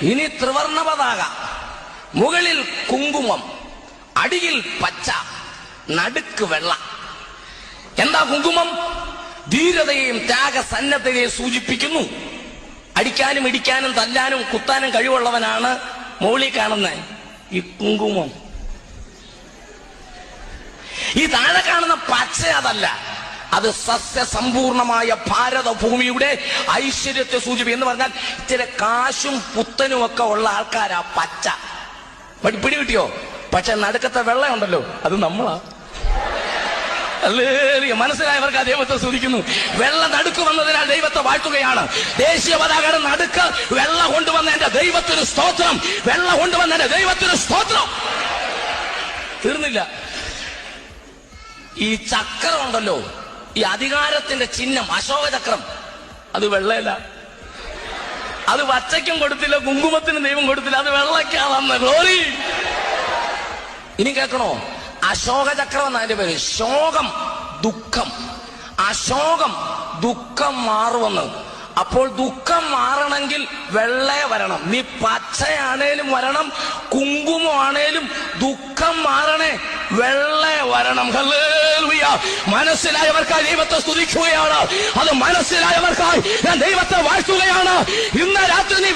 ഇനി ത്രിവർണ പതാക, മുകളിൽ കുങ്കുമം, അടിയിൽ പച്ച, നടുക്ക് വെള്ള. എന്താ കുങ്കുമം? ധീരതയെയും ത്യാഗസന്നദ്ധതയെയും സൂചിപ്പിക്കുന്നു. അടിക്കാനും ഇടിക്കാനും തല്ലാനും കുത്താനും കഴിവുള്ളവനാണ് മോളി കാണുന്ന ഈ കുങ്കുമം. ഈ താഴെ കാണുന്ന പച്ച അതല്ല, അത് സസ്യസമ്പൂർണമായ ഭാരതഭൂമിയുടെ ഐശ്വര്യത്തെ സൂചിപ്പിക്കും. എന്ന് പറഞ്ഞാൽ ഇച്ചിരി കാശും പുത്തനും ഒക്കെ ഉള്ള ആൾക്കാരാ പച്ച. പിടി കിട്ടിയോ? പക്ഷെ നടുക്കത്തെ വെള്ളയുണ്ടല്ലോ, അത് നമ്മളാ. മനസ്സിലായവർക്ക് ആ ദൈവത്തെ സ്തുതിക്കുന്നു. വെള്ള നടുക്ക് വന്നതിനാൽ ദൈവത്തെ വാഴ്ത്തുകയാണ്. ദേശീയ പതാകയുടെ നടുക്ക് വെള്ള കൊണ്ടുവന്ന എന്റെ ദൈവത്തിന് സ്തോത്രം, വെള്ള കൊണ്ടുവന്ന എന്റെ ദൈവത്തിന് സ്തോത്രം. തീർന്നില്ല. ഈ ചക്രം ഉണ്ടല്ലോ, ഈ അധികാരത്തിന്റെ ചിഹ്നം അശോകചക്രം, അത് വെള്ളയല്ല. അത് പച്ചയ്ക്കും കൊടുത്തില്ല, കുങ്കുമത്തിന് ദൈവം കൊടുത്തില്ല, അത് വെള്ളയ്ക്കാ വന്ന ഗ്ലോറി. ഇനി കേൾക്കണോ? അശോകചക്രം എന്ന അതിന്റെ പേര്. ശോകം ദുഃഖം, അശോകം ദുഃഖം മാറുമെന്ന്. അപ്പോൾ ദുഃഖം മാറണമെങ്കിൽ വെള്ള വരണം. നീ പച്ചയാണേലും വരണം, കുങ്കുമമാണേലും ദുഃഖം മാറണേ, വെള്ള വരണം. ഹല്ലേലൂയ. മനസ്സിലായവർക്കായി ദൈവത്തെ സ്തുതിക്കുകയാണ്. അത് മനസ്സിലായവർക്കായി ഞാൻ ദൈവത്തെ വാഴ്ത്തുകയാണ്. ഇന്ന് രാത്രി നീ